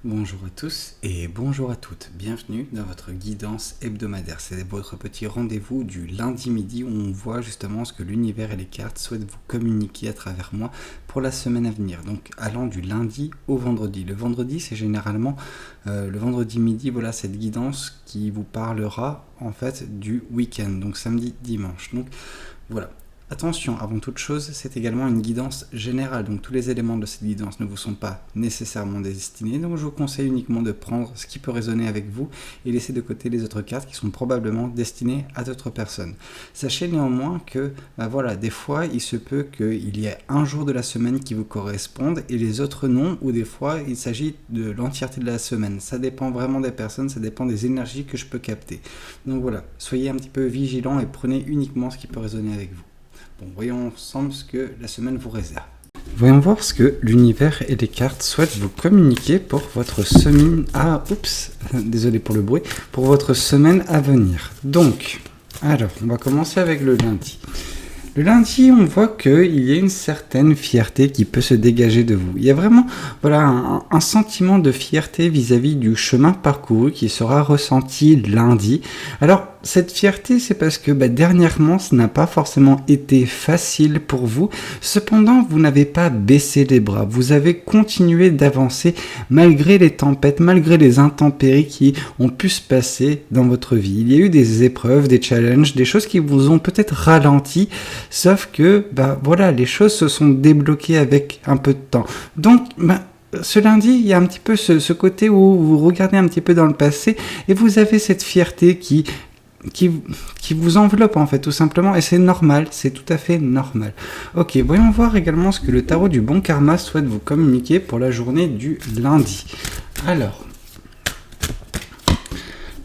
Bonjour à tous et bonjour à toutes, bienvenue dans votre guidance hebdomadaire. C'est votre petit rendez-vous du lundi midi où on voit justement ce que l'univers et les cartes souhaitent vous communiquer à travers moi pour la semaine à venir. Donc allant du lundi au vendredi. Le vendredi c'est généralement le vendredi midi, voilà cette guidance qui vous parlera en fait du week-end, donc samedi, dimanche. Donc voilà. Attention, avant toute chose, c'est également une guidance générale, donc tous les éléments de cette guidance ne vous sont pas nécessairement destinés, donc je vous conseille uniquement de prendre ce qui peut résonner avec vous et laisser de côté les autres cartes qui sont probablement destinées à d'autres personnes. Sachez néanmoins que, des fois, il se peut qu'il y ait un jour de la semaine qui vous corresponde et les autres non, ou des fois, il s'agit de l'entièreté de la semaine. Ça dépend vraiment des personnes, ça dépend des énergies que je peux capter. Donc voilà, soyez un petit peu vigilants et prenez uniquement ce qui peut résonner avec vous. Bon, voyons ensemble ce que la semaine vous réserve. Voyons voir ce que l'univers et les cartes souhaitent vous communiquer pour votre semaine... désolé pour le bruit. Pour votre semaine à venir. Donc, alors, on va commencer avec le lundi. Le lundi, on voit qu'il y a une certaine fierté qui peut se dégager de vous. Il y a vraiment un sentiment de fierté vis-à-vis du chemin parcouru qui sera ressenti lundi. Alors, cette fierté, c'est parce que dernièrement, ce n'a pas forcément été facile pour vous. Cependant, vous n'avez pas baissé les bras. Vous avez continué d'avancer malgré les tempêtes, malgré les intempéries qui ont pu se passer dans votre vie. Il y a eu des épreuves, des challenges, des choses qui vous ont peut-être ralenti. Sauf que, les choses se sont débloquées avec un peu de temps. Donc, ce lundi, il y a un petit peu ce côté où vous regardez un petit peu dans le passé et vous avez cette fierté qui vous enveloppe en fait, tout simplement, et c'est normal, c'est tout à fait normal. Ok, voyons voir également ce que le tarot du bon karma souhaite vous communiquer pour la journée du lundi. Alors,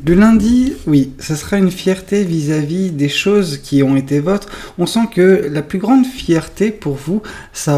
le lundi, oui, ce sera une fierté vis-à-vis des choses qui ont été vôtres. On sent que la plus grande fierté pour vous, ça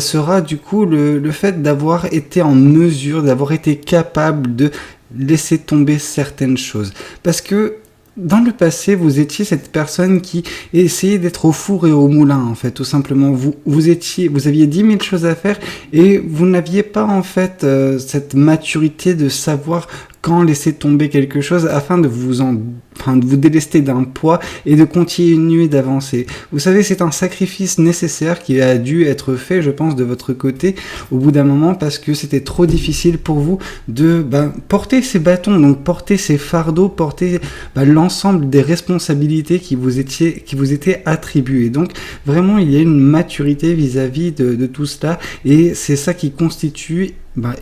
sera du coup le fait d'avoir été en mesure, d'avoir été capable de laisser tomber certaines choses. Parce que dans le passé, vous étiez cette personne qui essayait d'être au four et au moulin, en fait, tout simplement. Vous aviez 10 000 choses à faire et vous n'aviez pas, en fait, cette maturité de savoir quand laisser tomber quelque chose afin de vous délester d'un poids et de continuer d'avancer. Vous savez, c'est un sacrifice nécessaire qui a dû être fait, je pense, de votre côté au bout d'un moment parce que c'était trop difficile pour vous de porter ces bâtons, donc porter ces fardeaux, porter l'ensemble des responsabilités qui vous étaient attribuées. Donc vraiment, il y a une maturité vis-à-vis de tout cela et c'est ça qui constitue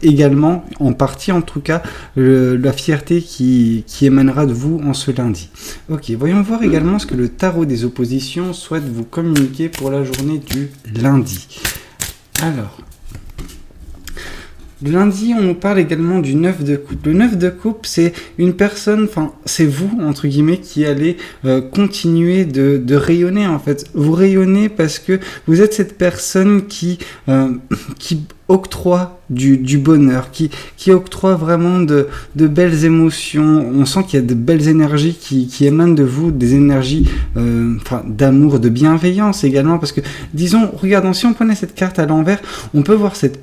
également, en partie en tout cas, la fierté qui émanera de vous en ce lundi. Ok, voyons voir également ce que le tarot des oppositions souhaite vous communiquer pour la journée du lundi. Alors, le lundi, on nous parle également du 9 de coupe. Le 9 de coupe, c'est une personne, c'est vous, entre guillemets, qui allez continuer de rayonner, en fait. Vous rayonnez parce que vous êtes cette personne qui octroie du bonheur, qui octroie vraiment de belles émotions. On sent qu'il y a de belles énergies qui émanent de vous, des énergies d'amour, de bienveillance également, parce que, disons, regardons, si on prenait cette carte à l'envers, on peut voir cette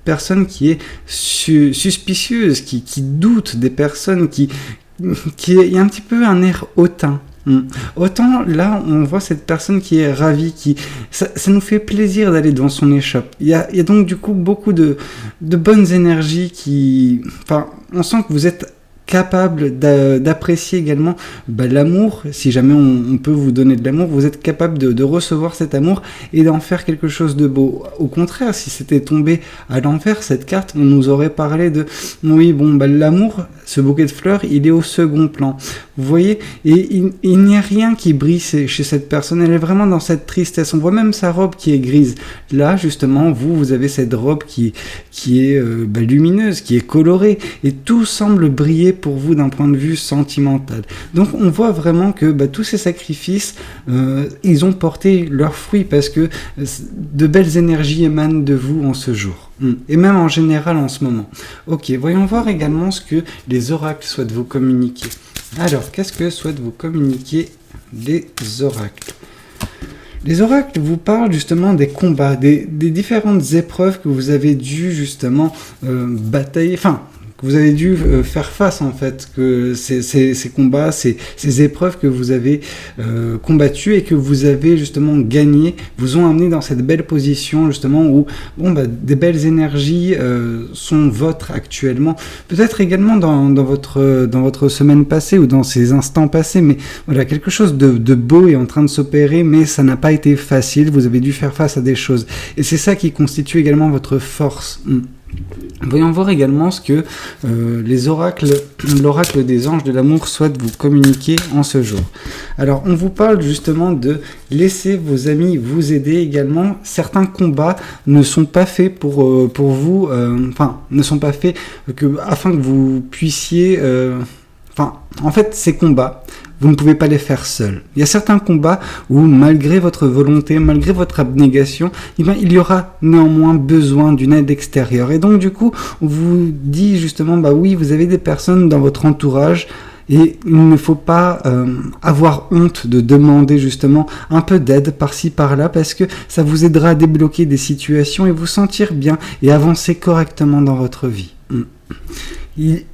personne qui est suspicieuse, qui doute des personnes, qui a un petit peu un air hautain. Autant là on voit cette personne qui est ravie, ça nous fait plaisir d'aller devant son échoppe. Il y a donc du coup beaucoup de bonnes énergies on sent que vous êtes capable d'apprécier également l'amour. Si jamais on peut vous donner de l'amour, vous êtes capable de recevoir cet amour et d'en faire quelque chose de beau. Au contraire, si c'était tombé à l'envers, cette carte, on nous aurait parlé de l'amour, ce bouquet de fleurs, il est au second plan. Vous voyez, et il n'y a rien qui brille chez cette personne, elle est vraiment dans cette tristesse. On voit même sa robe qui est grise. Là, justement, vous avez cette robe qui est lumineuse, qui est colorée, et tout semble briller pour vous d'un point de vue sentimental. Donc on voit vraiment que tous ces sacrifices, ils ont porté leurs fruits parce que de belles énergies émanent de vous en ce jour. Et même en général en ce moment. Ok, voyons voir également ce que les oracles souhaitent vous communiquer. Alors, qu'est-ce que souhaitent vous communiquer les oracles ? Les oracles vous parlent justement des combats, des différentes épreuves que vous avez dû justement batailler, que vous avez dû faire face en fait, que ces combats, ces épreuves que vous avez combattues et que vous avez justement gagnées, vous ont amené dans cette belle position justement où des belles énergies sont vôtres actuellement. Peut-être également dans votre semaine passée ou dans ces instants passés, mais voilà, quelque chose de beau est en train de s'opérer, mais ça n'a pas été facile, vous avez dû faire face à des choses. Et c'est ça qui constitue également votre force. Voyons voir également ce que l'oracle des anges de l'amour souhaite vous communiquer en ce jour. Alors, on vous parle justement de laisser vos amis vous aider également. Certains combats ne sont pas faits pour vous, ne sont pas faits afin que vous puissiez... en fait, ces combats, vous ne pouvez pas les faire seul. Il y a certains combats où, malgré votre volonté, malgré votre abnégation, il y aura néanmoins besoin d'une aide extérieure. Et donc, du coup, on vous dit justement, oui, vous avez des personnes dans votre entourage et il ne faut pas avoir honte de demander justement un peu d'aide par-ci par-là parce que ça vous aidera à débloquer des situations et vous sentir bien et avancer correctement dans votre vie.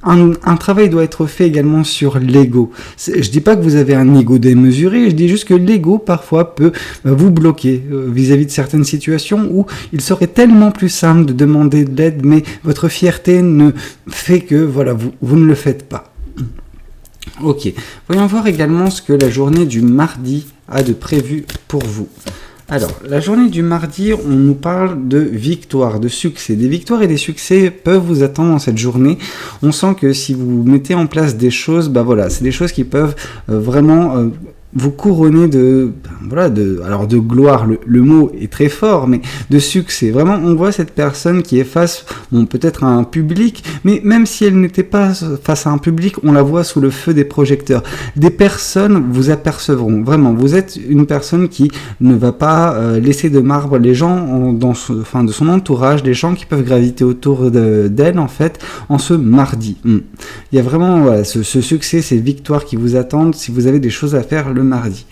Un travail doit être fait également sur l'ego. Je dis pas que vous avez un ego démesuré, je dis juste que l'ego parfois peut vous bloquer vis-à-vis de certaines situations où il serait tellement plus simple de demander de l'aide, mais votre fierté ne fait que vous ne le faites pas. Ok, voyons voir également ce que la journée du mardi a de prévu pour vous. Alors, la journée du mardi, on nous parle de victoire, de succès. Des victoires et des succès peuvent vous attendre dans cette journée. On sent que si vous mettez en place des choses, c'est des choses qui peuvent vraiment vous couronner de gloire. Le mot est très fort, mais de succès. Vraiment, on voit cette personne qui est face, peut-être à un public, mais même si elle n'était pas face à un public, on la voit sous le feu des projecteurs. Des personnes vous apercevront. Vraiment, vous êtes une personne qui ne va pas laisser de marbre les gens de son entourage, des gens qui peuvent graviter autour d'elle, en fait, en ce mardi. Il y a vraiment ce succès, ces victoires qui vous attendent si vous avez des choses à faire le mardi.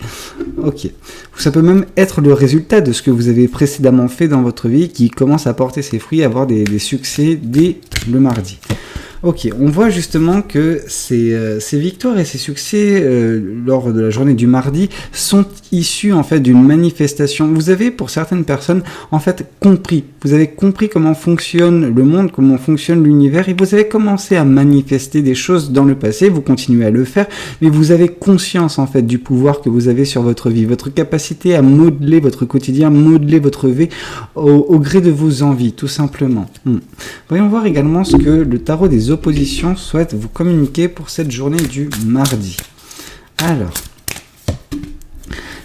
Ok. Ça peut même être le résultat de ce que vous avez précédemment fait dans votre vie qui commence à porter ses fruits, à avoir des succès dès le mardi. Ok, on voit justement que ces victoires et ces succès lors de la journée du mardi sont issus en fait d'une manifestation. Vous avez pour certaines personnes en fait compris. Vous avez compris comment fonctionne le monde, comment fonctionne l'univers et vous avez commencé à manifester des choses dans le passé. Vous continuez à le faire, mais vous avez conscience en fait du pouvoir que vous avez sur votre vie, votre capacité à modeler votre quotidien, modeler votre vie au gré de vos envies, tout simplement. Voyons voir également ce que le tarot des oppositions souhaite vous communiquer pour cette journée du mardi. Alors,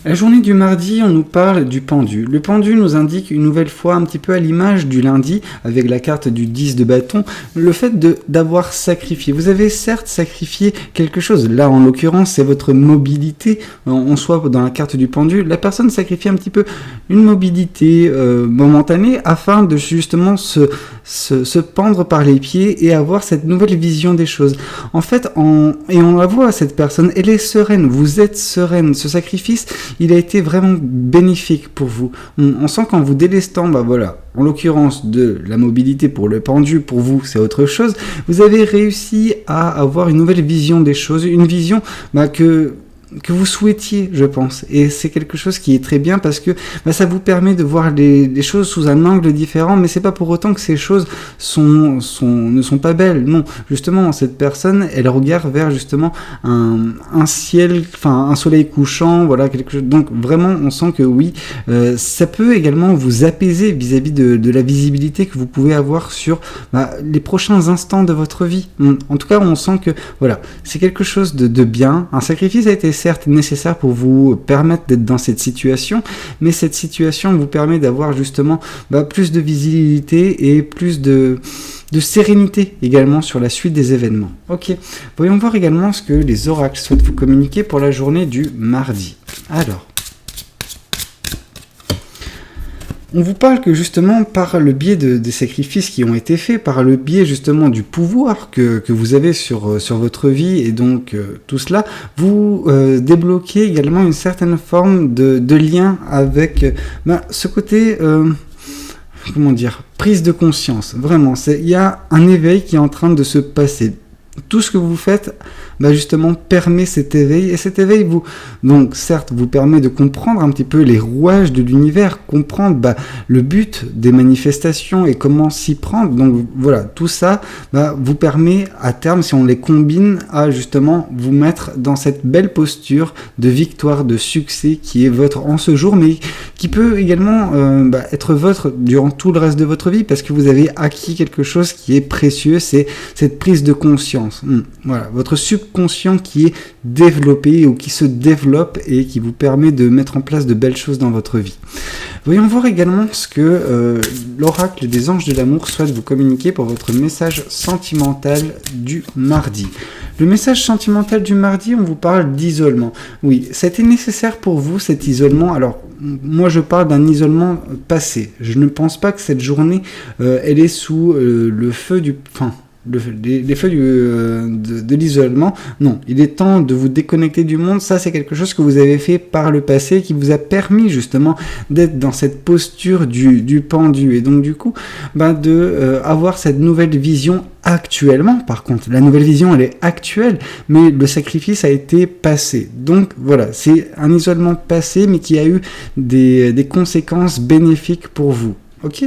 la journée du mardi, on nous parle du pendu. Le pendu nous indique une nouvelle fois, un petit peu à l'image du lundi, avec la carte du 10 de bâton, le fait d'avoir sacrifié. Vous avez certes sacrifié quelque chose. Là, en l'occurrence, c'est votre mobilité. En soi, dans la carte du pendu, la personne sacrifie un petit peu une mobilité momentanée afin de justement se pendre par les pieds et avoir cette nouvelle vision des choses. En fait, on la voit, cette personne, elle est sereine. Vous êtes sereine. Ce sacrifice, il a été vraiment bénéfique pour vous. On sent qu'en vous délestant, en l'occurrence de la mobilité pour le pendu, pour vous c'est autre chose, vous avez réussi à avoir une nouvelle vision des choses, une vision que vous souhaitiez, je pense. Et c'est quelque chose qui est très bien parce que ça vous permet de voir les choses sous un angle différent, mais c'est pas pour autant que ces choses ne sont pas belles. Non, justement, cette personne, elle regarde vers justement un ciel, un soleil couchant, quelque chose. Donc vraiment, on sent que oui, ça peut également vous apaiser vis-à-vis de la visibilité que vous pouvez avoir sur les prochains instants de votre vie. En tout cas, on sent que c'est quelque chose de bien. Un sacrifice a été certes nécessaire pour vous permettre d'être dans cette situation, mais cette situation vous permet d'avoir justement plus de visibilité et plus de sérénité également sur la suite des événements. Ok, voyons voir également ce que les oracles souhaitent vous communiquer pour la journée du mardi. Alors, On vous parle que justement par le biais des sacrifices qui ont été faits, par le biais justement du pouvoir que vous avez sur votre vie et donc tout cela, vous débloquez également une certaine forme de lien avec ce côté, comment dire, prise de conscience. Vraiment, il y a un éveil qui est en train de se passer. Tout ce que vous faites, justement, permet cet éveil. Et cet éveil, donc, certes, vous permet de comprendre un petit peu les rouages de l'univers, comprendre le but des manifestations et comment s'y prendre. Donc, voilà, tout ça vous permet, à terme, si on les combine, à justement vous mettre dans cette belle posture de victoire, de succès qui est votre en ce jour, mais qui peut également être votre durant tout le reste de votre vie, parce que vous avez acquis quelque chose qui est précieux, c'est cette prise de conscience. Voilà, votre subconscient qui est développé ou qui se développe et qui vous permet de mettre en place de belles choses dans votre vie. Voyons voir également ce que l'oracle des anges de l'amour souhaite vous communiquer pour votre message sentimental du mardi. Le message sentimental du mardi, on vous parle d'isolement. Oui, c'était nécessaire pour vous cet isolement. Alors, moi je parle d'un isolement passé. Je ne pense pas que cette journée, elle est sous le feu du... les feux de l'isolement. Non, il est temps de vous déconnecter du monde. Ça, c'est quelque chose que vous avez fait par le passé qui vous a permis justement d'être dans cette posture du pendu et donc du coup avoir cette nouvelle vision actuellement. Par contre, la nouvelle vision, elle est actuelle, mais le sacrifice a été passé. Donc voilà, c'est un isolement passé, mais qui a eu des conséquences bénéfiques pour vous. Ok,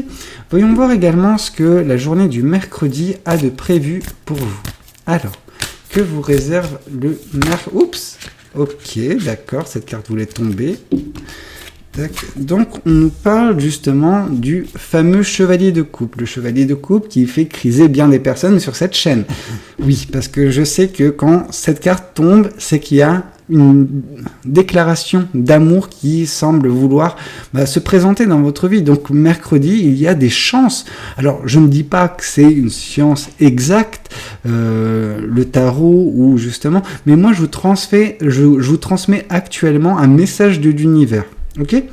voyons voir également ce que la journée du mercredi a de prévu pour vous. Alors, que vous réserve le mercredi? Oups, ok, d'accord, cette carte voulait tomber. Donc, on nous parle justement du fameux chevalier de coupe. Le chevalier de coupe qui fait criser bien des personnes sur cette chaîne. Oui, parce que je sais que quand cette carte tombe, c'est qu'il y a une déclaration d'amour qui semble vouloir se présenter dans votre vie. Donc mercredi, il y a des chances. Alors je ne dis pas que c'est une science exacte, le tarot ou justement, mais moi je vous transmets actuellement un message de l'univers. Ok ?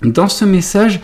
Dans ce message,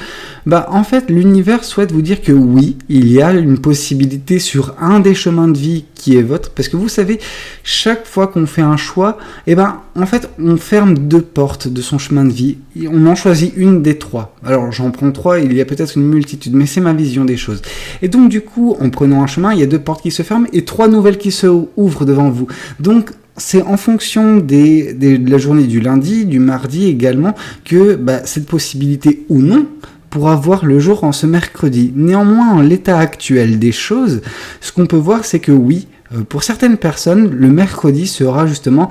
en fait, l'univers souhaite vous dire que oui, il y a une possibilité sur un des chemins de vie qui est votre, parce que vous savez, chaque fois qu'on fait un choix, en fait, on ferme 2 portes de son chemin de vie, et on en choisit une des 3. Alors, j'en prends 3, il y a peut-être une multitude, mais c'est ma vision des choses. Et donc, du coup, en prenant un chemin, il y a 2 portes qui se ferment et 3 nouvelles qui se ouvrent devant vous. Donc, c'est en fonction de la journée du lundi, du mardi également, que cette possibilité ou non pourra voir le jour en ce mercredi. Néanmoins, en l'état actuel des choses, ce qu'on peut voir, c'est que oui, pour certaines personnes, le mercredi sera justement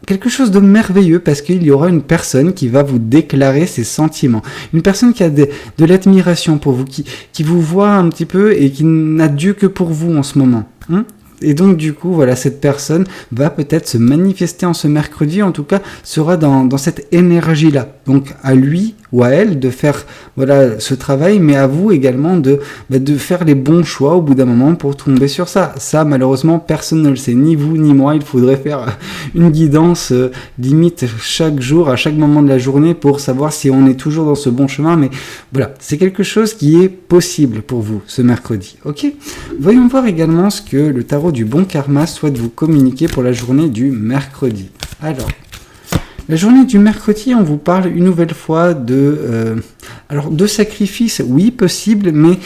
quelque chose de merveilleux parce qu'il y aura une personne qui va vous déclarer ses sentiments. Une personne qui a de l'admiration pour vous, qui vous voit un petit peu et qui n'a Dieu que pour vous en ce moment. Et donc du coup, voilà, cette personne va peut-être se manifester en ce mercredi, en tout cas sera dans cette énergie-là. Donc à lui ou à elle de faire ce travail, mais à vous également de faire les bons choix au bout d'un moment pour tomber sur ça. Ça, malheureusement, personne ne le sait, ni vous ni moi. Il faudrait faire une guidance limite chaque jour, à chaque moment de la journée pour savoir si on est toujours dans ce bon chemin. Mais voilà, c'est quelque chose qui est possible pour vous ce mercredi. Ok ? Voyons voir également ce que le tarot du bon karma souhaite vous communiquer pour la journée du mercredi. Alors, la journée du mercredi, on vous parle une nouvelle fois de sacrifice, oui, possible, mais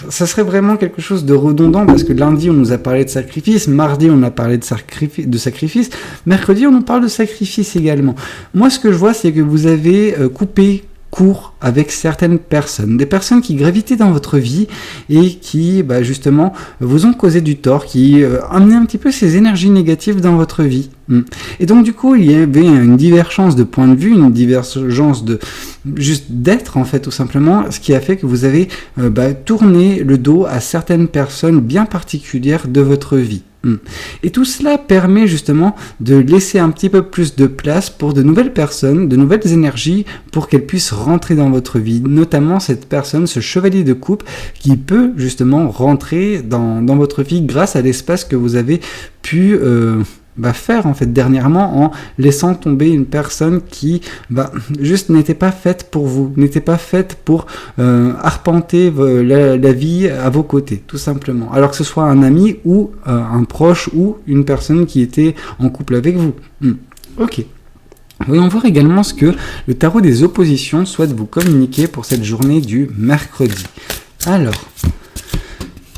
ça serait vraiment quelque chose de redondant parce que lundi, on nous a parlé de sacrifice, mardi, on a parlé de sacrifice, mercredi, on nous parle de sacrifice également. Moi, ce que je vois, c'est que vous avez coupé court avec certaines personnes, des personnes qui gravitaient dans votre vie et qui justement vous ont causé du tort, qui amenaient un petit peu ces énergies négatives dans votre vie. Et donc du coup il y avait une divergence de point de vue, une divergence de juste d'être en fait tout simplement, ce qui a fait que vous avez tourné le dos à certaines personnes bien particulières de votre vie. Et tout cela permet justement de laisser un petit peu plus de place pour de nouvelles personnes, de nouvelles énergies pour qu'elles puissent rentrer dans votre vie, notamment cette personne, ce chevalier de coupe qui peut justement rentrer dans votre vie grâce à l'espace que vous avez pu faire en fait dernièrement en laissant tomber une personne qui juste n'était pas faite pour vous, n'était pas faite pour arpenter la vie à vos côtés, tout simplement. Alors que ce soit un ami ou un proche ou une personne qui était en couple avec vous. Ok. Voyons voir également ce que le tarot des oppositions souhaite vous communiquer pour cette journée du mercredi. Alors,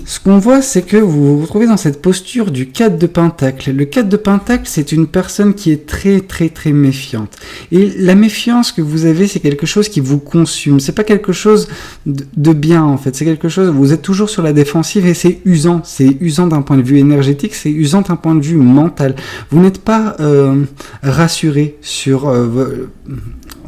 ce qu'on voit, c'est que vous vous retrouvez dans cette posture du 4 de Pentacle. Le 4 de Pentacle, c'est une personne qui est très très très méfiante. Et la méfiance que vous avez, c'est quelque chose qui vous consume. C'est pas quelque chose de bien en fait. C'est quelque chose, vous êtes toujours sur la défensive et c'est usant. C'est usant d'un point de vue énergétique, c'est usant d'un point de vue mental. Vous n'êtes pas rassuré sur...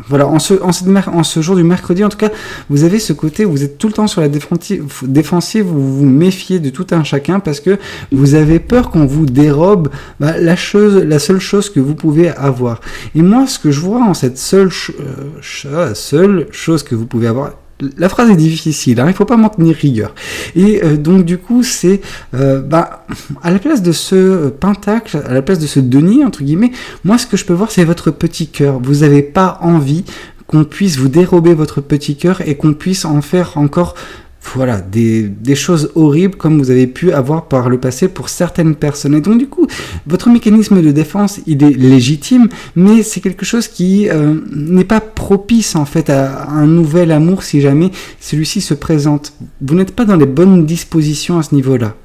Voilà, en ce jour du mercredi, en tout cas, vous avez ce côté où vous êtes tout le temps sur la défensive, vous vous méfiez de tout un chacun parce que vous avez peur qu'on vous dérobe la seule chose que vous pouvez avoir. Et moi, ce que je vois en cette seule chose que vous pouvez avoir, la phrase est difficile, il ne faut pas m'en tenir rigueur. Et donc du coup, c'est à la place de ce pentacle, à la place de ce denier, entre guillemets, moi ce que je peux voir, c'est votre petit cœur. Vous n'avez pas envie qu'on puisse vous dérober votre petit cœur et qu'on puisse en faire encore... Voilà, des choses horribles comme vous avez pu avoir par le passé pour certaines personnes. Et donc du coup, votre mécanisme de défense, il est légitime, mais c'est quelque chose qui n'est pas propice en fait à un nouvel amour si jamais celui-ci se présente. Vous n'êtes pas dans les bonnes dispositions à ce niveau-là.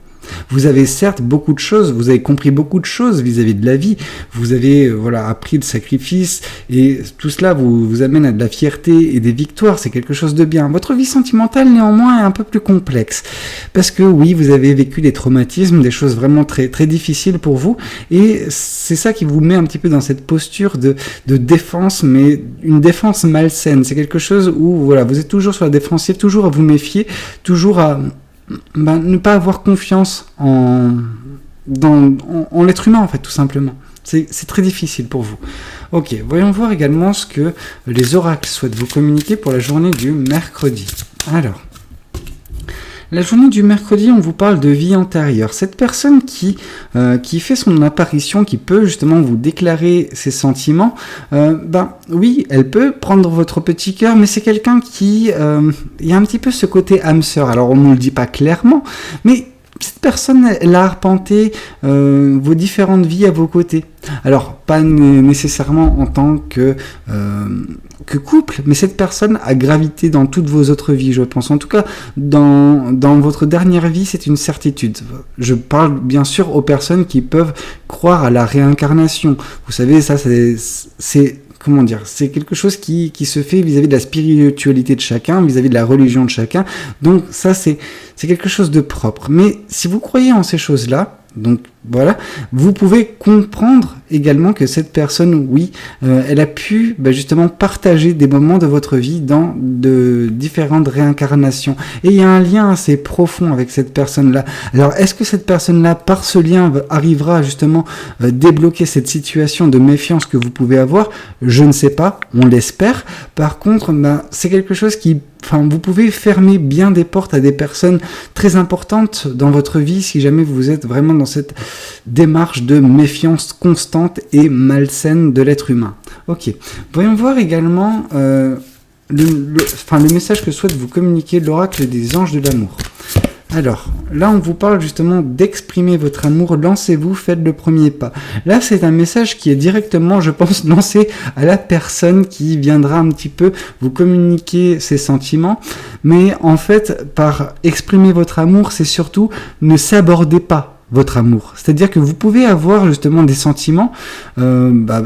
Vous avez certes beaucoup de choses, vous avez compris beaucoup de choses vis-à-vis de la vie, vous avez appris le sacrifice et tout cela vous amène à de la fierté et des victoires, c'est quelque chose de bien. Votre vie sentimentale néanmoins est un peu plus complexe parce que oui, vous avez vécu des traumatismes, des choses vraiment très, très difficiles pour vous et c'est ça qui vous met un petit peu dans cette posture de défense, mais une défense malsaine. C'est quelque chose où vous êtes toujours sur la défensive, toujours à vous méfier, toujours à... ne pas avoir confiance en l'être humain en fait, tout simplement. C'est très difficile pour vous. Ok, voyons voir également ce que les oracles souhaitent vous communiquer pour la journée du mercredi. Alors, la journée du mercredi, on vous parle de vie antérieure. Cette personne qui fait son apparition, qui peut justement vous déclarer ses sentiments, oui, elle peut prendre votre petit cœur, mais c'est quelqu'un qui... il y a un petit peu ce côté âme sœur. Alors, on ne nous le dit pas clairement, mais... Cette personne, elle a arpenté vos différentes vies à vos côtés. Alors, pas nécessairement en tant que couple, mais cette personne a gravité dans toutes vos autres vies, je pense. En tout cas, dans votre dernière vie, c'est une certitude. Je parle bien sûr aux personnes qui peuvent croire à la réincarnation. Vous savez, ça, c'est comment dire, c'est quelque chose qui se fait vis-à-vis de la spiritualité de chacun, vis-à-vis de la religion de chacun. Donc ça, c'est quelque chose de propre. Mais si vous croyez en ces choses-là, donc voilà, vous pouvez comprendre également que cette personne, oui, elle a pu justement partager des moments de votre vie dans de différentes réincarnations. Et il y a un lien assez profond avec cette personne-là. Alors, est-ce que cette personne-là, par ce lien, arrivera justement débloquer cette situation de méfiance que vous pouvez avoir? Je ne sais pas, on l'espère. Par contre, c'est quelque chose qui... vous pouvez fermer bien des portes à des personnes très importantes dans votre vie si jamais vous êtes vraiment dans cette démarche de méfiance constante et malsaine de l'être humain. Ok, voyons voir également le message que souhaite vous communiquer l'oracle des anges de l'amour. Alors, là, on vous parle justement d'exprimer votre amour. Lancez-vous, faites le premier pas. Là, c'est un message qui est directement, je pense, lancé à la personne qui viendra un petit peu vous communiquer ses sentiments. Mais en fait, par exprimer votre amour, c'est surtout ne s'abordez pas votre amour. C'est-à-dire que vous pouvez avoir justement des sentiments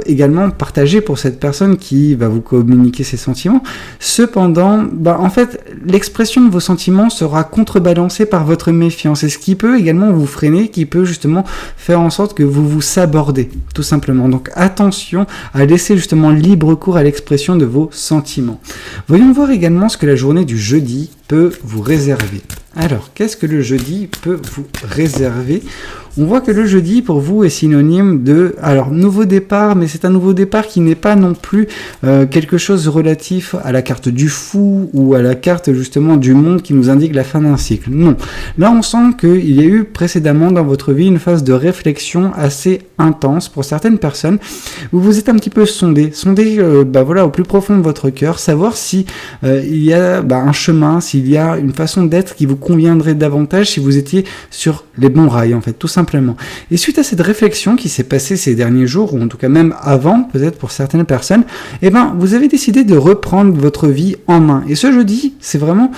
également partagés pour cette personne qui va vous communiquer ses sentiments. Cependant, en fait, l'expression de vos sentiments sera contrebalancée par votre méfiance. Et ce qui peut également vous freiner, qui peut justement faire en sorte que vous vous sabordez, tout simplement. Donc attention à laisser justement libre cours à l'expression de vos sentiments. Voyons voir également ce que la journée du jeudi peut vous réserver. Alors, qu'est-ce que le jeudi peut vous réserver? On voit que le jeudi pour vous est synonyme de, alors nouveau départ, mais c'est un nouveau départ qui n'est pas non plus quelque chose relatif à la carte du fou ou à la carte justement du monde qui nous indique la fin d'un cycle. Non, là on sent qu'il y a eu précédemment dans votre vie une phase de réflexion assez intense pour certaines personnes où vous êtes un petit peu sondé voilà, au plus profond de votre cœur, savoir si il y a un chemin, s'il y a une façon d'être qui vous conviendrait davantage si vous étiez sur les bons rails en fait, tout simplement. Et suite à cette réflexion qui s'est passée ces derniers jours, ou en tout cas même avant, peut-être pour certaines personnes, vous avez décidé de reprendre votre vie en main. Et ce jeudi, c'est vraiment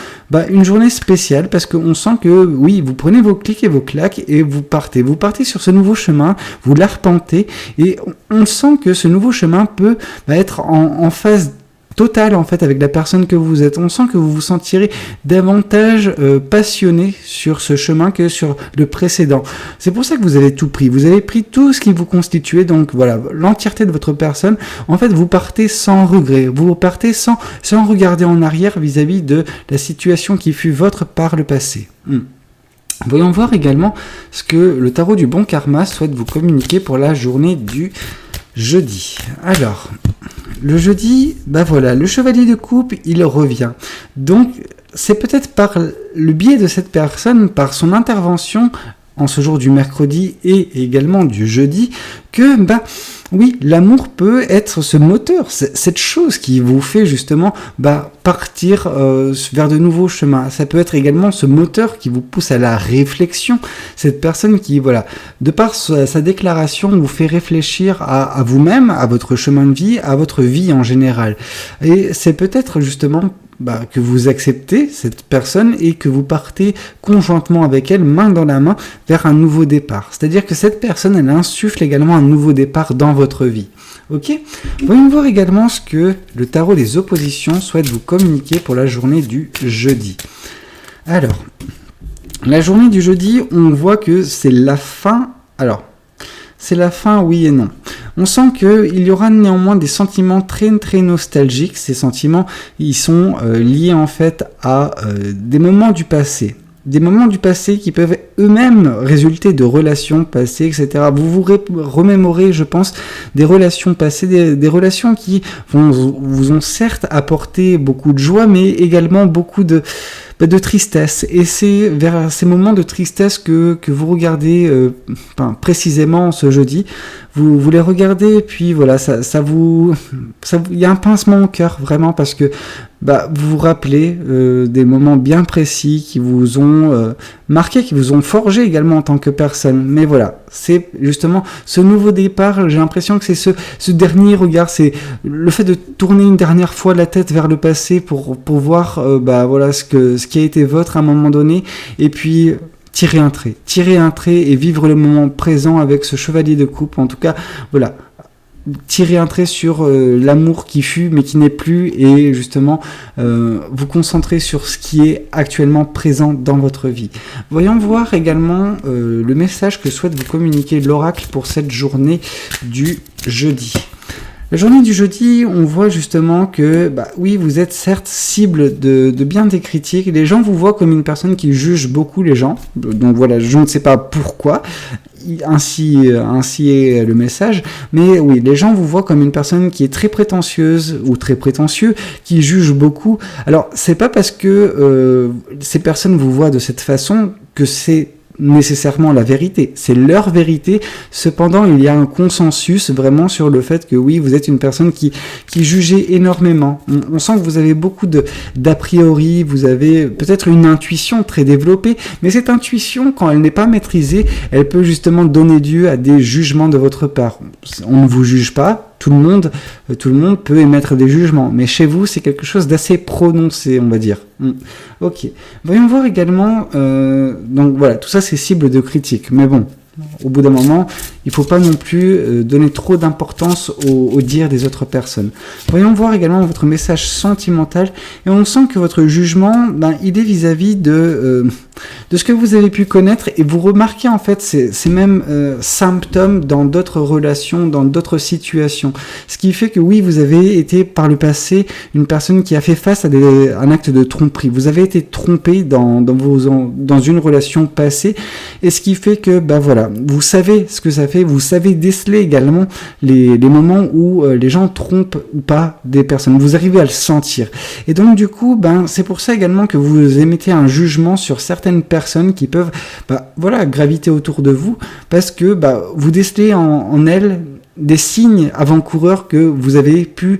une journée spéciale parce qu'on sent que, oui, vous prenez vos clics et vos claques et vous partez. Vous partez sur ce nouveau chemin, vous l'arpentez et on sent que ce nouveau chemin peut être en phase total en fait avec la personne que vous êtes. On sent que vous vous sentirez davantage passionné sur ce chemin que sur le précédent. C'est pour ça que vous avez tout pris. Vous avez pris tout ce qui vous constituait, donc voilà, l'entièreté de votre personne. En fait, vous partez sans regret. Vous partez sans regarder en arrière vis-à-vis de la situation qui fut votre par le passé. Voyons voir également ce que le tarot du bon karma souhaite vous communiquer pour la journée du jeudi. Alors, le jeudi, le chevalier de coupe, il revient. Donc, c'est peut-être par le biais de cette personne, par son intervention en ce jour du mercredi et également du jeudi, que, oui, l'amour peut être ce moteur, cette chose qui vous fait justement partir vers de nouveaux chemins. Ça peut être également ce moteur qui vous pousse à la réflexion. Cette personne qui, de par sa déclaration, vous fait réfléchir à vous-même, à votre chemin de vie, à votre vie en général. Et c'est peut-être justement que vous acceptez cette personne et que vous partez conjointement avec elle, main dans la main, vers un nouveau départ. C'est-à-dire que cette personne, elle insuffle également un nouveau départ dans votre vie. Ok ? Voyons voir également ce que le tarot des oppositions souhaite vous communiquer pour la journée du jeudi. Alors, la journée du jeudi, on voit que c'est la fin. Alors, c'est la fin, oui et non. On sent qu'il y aura néanmoins des sentiments très très nostalgiques. Ces sentiments, ils sont liés en fait à des moments du passé. Des moments du passé qui peuvent eux-mêmes résulter de relations passées, etc. Vous vous remémorez, je pense, des relations passées, des relations qui vous ont certes apporté beaucoup de joie, mais également beaucoup de tristesse. Et c'est vers ces moments de tristesse que vous regardez précisément ce jeudi. Vous les regardez et puis voilà, il y a un pincement au cœur vraiment parce que vous vous rappelez des moments bien précis qui vous ont marqué, qui vous ont forgé également en tant que personne. Mais voilà, c'est justement ce nouveau départ. J'ai l'impression que c'est ce dernier regard, c'est le fait de tourner une dernière fois la tête vers le passé pour voir ce qui a été votre à un moment donné et puis tirer un trait et vivre le moment présent avec ce chevalier de coupe. En tout cas, voilà, tirer un trait sur l'amour qui fut mais qui n'est plus et justement vous concentrer sur ce qui est actuellement présent dans votre vie. Voyons voir également le message que souhaite vous communiquer l'oracle pour cette journée du jeudi. La journée du jeudi, on voit justement que, oui, vous êtes certes cible de bien des critiques. Les gens vous voient comme une personne qui juge beaucoup les gens. Donc voilà, je ne sais pas pourquoi. Ainsi est le message. Mais oui, les gens vous voient comme une personne qui est très prétentieuse ou très prétentieux, qui juge beaucoup. Alors, c'est pas parce que ces personnes vous voient de cette façon que c'est nécessairement la vérité, c'est leur vérité. Cependant, il y a un consensus vraiment sur le fait que oui, vous êtes une personne qui jugez énormément. On sent que vous avez beaucoup d'a priori, vous avez peut-être une intuition très développée, mais cette intuition, quand elle n'est pas maîtrisée, elle peut justement donner lieu à des jugements de votre part. On ne vous juge pas. Tout le monde peut émettre des jugements, mais chez vous, c'est quelque chose d'assez prononcé, on va dire. Ok. Voyons voir également, donc voilà, tout ça c'est cible de critique, mais bon, au bout d'un moment, il ne faut pas non plus donner trop d'importance aux dires des autres personnes. Voyons voir également votre message sentimental, et on sent que votre jugement, il est vis-à-vis de de ce que vous avez pu connaître, et vous remarquez en fait ces mêmes symptômes dans d'autres relations, dans d'autres situations. Ce qui fait que oui, vous avez été par le passé une personne qui a fait face à un acte de tromperie. Vous avez été trompé dans une relation passée, et ce qui fait que voilà, vous savez ce que ça fait, vous savez déceler également les moments où les gens trompent ou pas des personnes. Vous arrivez à le sentir. Et donc du coup, c'est pour ça également que vous émettez un jugement sur certaines personnes qui peuvent graviter autour de vous, parce que vous décelez en elles des signes avant-coureurs que vous avez pu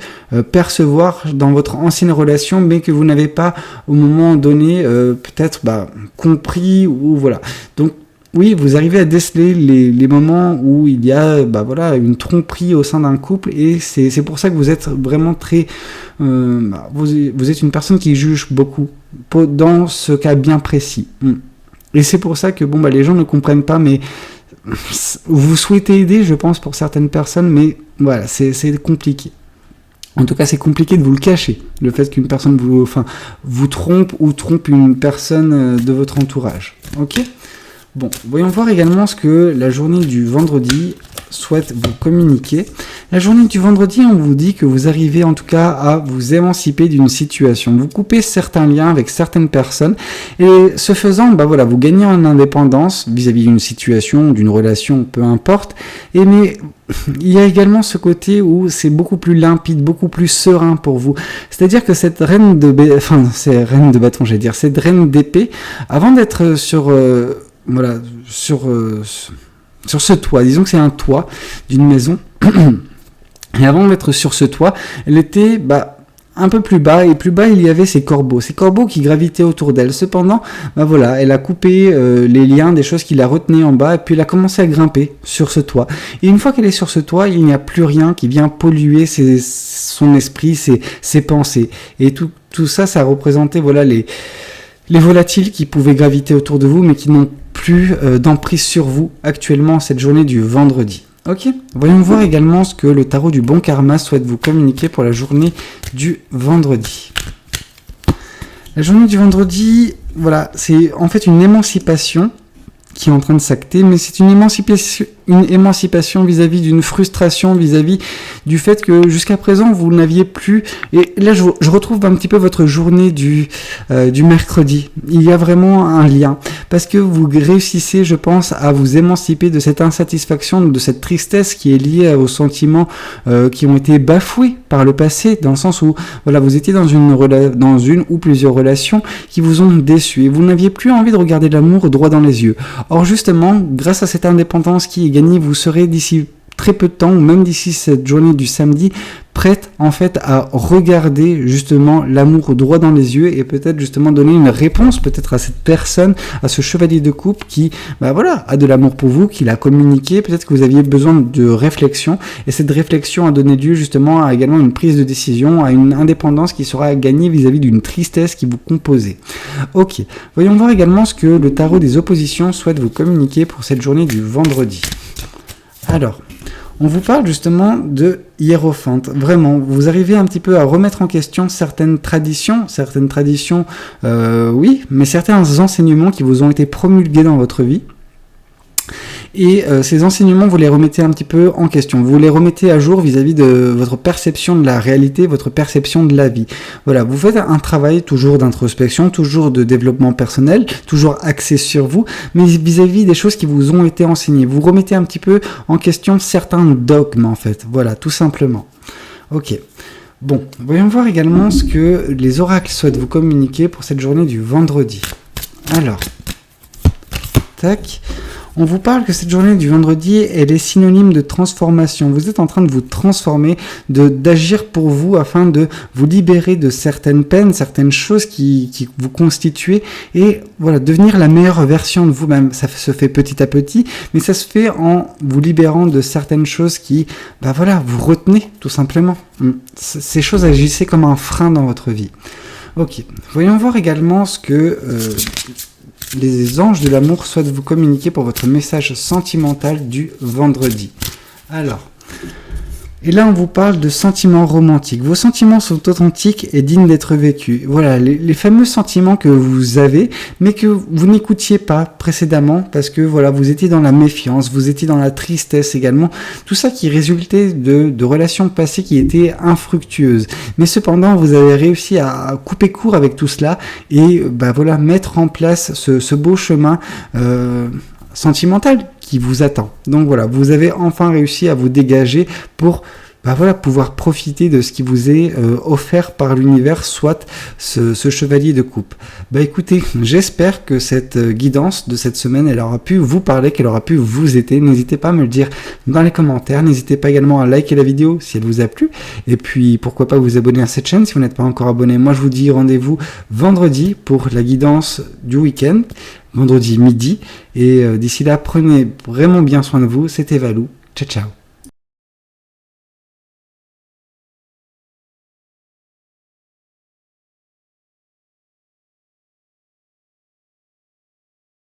percevoir dans votre ancienne relation, mais que vous n'avez pas au moment donné peut-être compris, ou voilà. Donc oui, vous arrivez à déceler les moments où il y a une tromperie au sein d'un couple, et c'est pour ça que vous êtes vraiment très vous êtes une personne qui juge beaucoup dans ce cas bien précis. Et c'est pour ça que les gens ne comprennent pas, mais vous souhaitez aider, je pense, pour certaines personnes, mais voilà, c'est compliqué. En tout cas, c'est compliqué de vous le cacher, le fait qu'une personne vous trompe ou trompe une personne de votre entourage. Ok ? Bon, voyons voir également ce que la journée du vendredi souhaite vous communiquer. La journée du vendredi, on vous dit que vous arrivez en tout cas à vous émanciper d'une situation. Vous coupez certains liens avec certaines personnes, et ce faisant, vous gagnez en indépendance vis-à-vis d'une situation, d'une relation, peu importe. Mais il y a également ce côté où c'est beaucoup plus limpide, beaucoup plus serein pour vous. C'est-à-dire que cette reine cette reine d'épée, avant d'être sur ce toit, disons que c'est un toit d'une maison, et avant d'être sur ce toit, elle était un peu plus bas, et plus bas il y avait ces corbeaux qui gravitaient autour d'elle. Cependant, elle a coupé les liens des choses qui la retenaient en bas, et puis elle a commencé à grimper sur ce toit. Et une fois qu'elle est sur ce toit, il n'y a plus rien qui vient polluer son esprit, ses pensées. Et tout ça, ça représentait les volatiles qui pouvaient graviter autour de vous, mais qui n'ont plus d'emprise sur vous actuellement cette journée du vendredi. Ok, voyons voir également ce que le tarot du bon karma souhaite vous communiquer pour la journée du vendredi. La journée du vendredi, c'est en fait une émancipation qui est en train de s'acter, mais c'est une émancipation vis-à-vis d'une frustration, vis-à-vis du fait que jusqu'à présent vous n'aviez plus, et là je retrouve un petit peu votre journée du mercredi. Il y a vraiment un lien, parce que vous réussissez, je pense, à vous émanciper de cette insatisfaction, de cette tristesse qui est liée aux sentiments qui ont été bafoués par le passé, dans le sens où vous étiez dans une ou plusieurs relations qui vous ont déçu, et vous n'aviez plus envie de regarder l'amour droit dans les yeux. Or justement, grâce à cette indépendance qui est gagnée, vous serez d'ici très peu de temps, ou même d'ici cette journée du samedi, prête en fait à regarder justement l'amour droit dans les yeux, et peut-être justement donner une réponse peut-être à cette personne, à ce chevalier de coupe qui a de l'amour pour vous, qui l'a communiqué. Peut-être que vous aviez besoin de réflexion, et cette réflexion a donné lieu justement à également une prise de décision, à une indépendance qui sera gagnée vis-à-vis d'une tristesse qui vous composait. Ok, voyons voir également ce que le tarot des oppositions souhaite vous communiquer pour cette journée du vendredi. Alors, on vous parle justement de hiérophante. Vraiment, vous arrivez un petit peu à remettre en question certaines traditions, oui, mais certains enseignements qui vous ont été promulgués dans votre vie. Et ces enseignements, vous les remettez un petit peu en question. Vous les remettez à jour vis-à-vis de votre perception de la réalité, votre perception de la vie. Vous faites un travail toujours d'introspection, toujours de développement personnel, toujours axé sur vous, mais vis-à-vis des choses qui vous ont été enseignées. Vous remettez un petit peu en question certains dogmes, en fait. Tout simplement. Ok. Bon, voyons voir également ce que les oracles souhaitent vous communiquer pour cette journée du vendredi. Alors, tac. On vous parle que cette journée du vendredi, elle est synonyme de transformation. Vous êtes en train de vous transformer, d'agir pour vous afin de vous libérer de certaines peines, certaines choses qui vous constituent, et devenir la meilleure version de vous-même. Ça se fait petit à petit, mais ça se fait en vous libérant de certaines choses qui, vous retenez tout simplement. Ces choses agissaient comme un frein dans votre vie. Ok, voyons voir également ce que les anges de l'amour souhaitent vous communiquer pour votre message sentimental du vendredi. Alors, Et là, on vous parle de sentiments romantiques. Vos sentiments sont authentiques et dignes d'être vécus. Voilà, les fameux sentiments que vous avez, mais que vous n'écoutiez pas précédemment parce que voilà, vous étiez dans la méfiance, vous étiez dans la tristesse également. Tout ça qui résultait de relations passées qui étaient infructueuses. Mais cependant, vous avez réussi à couper court avec tout cela et voilà, mettre en place ce beau chemin sentimental qui vous attend. Donc voilà, vous avez enfin réussi à vous dégager pour pouvoir profiter de ce qui vous est offert par l'univers, soit ce chevalier de coupe. Écoutez, j'espère que cette guidance de cette semaine, elle aura pu vous parler, qu'elle aura pu vous aider. N'hésitez pas à me le dire dans les commentaires. N'hésitez pas également à liker la vidéo si elle vous a plu. Et puis, pourquoi pas vous abonner à cette chaîne si vous n'êtes pas encore abonné. Moi, je vous dis rendez-vous vendredi pour la guidance du week-end, vendredi midi. Et d'ici là, prenez vraiment bien soin de vous. C'était Valou. Ciao, ciao.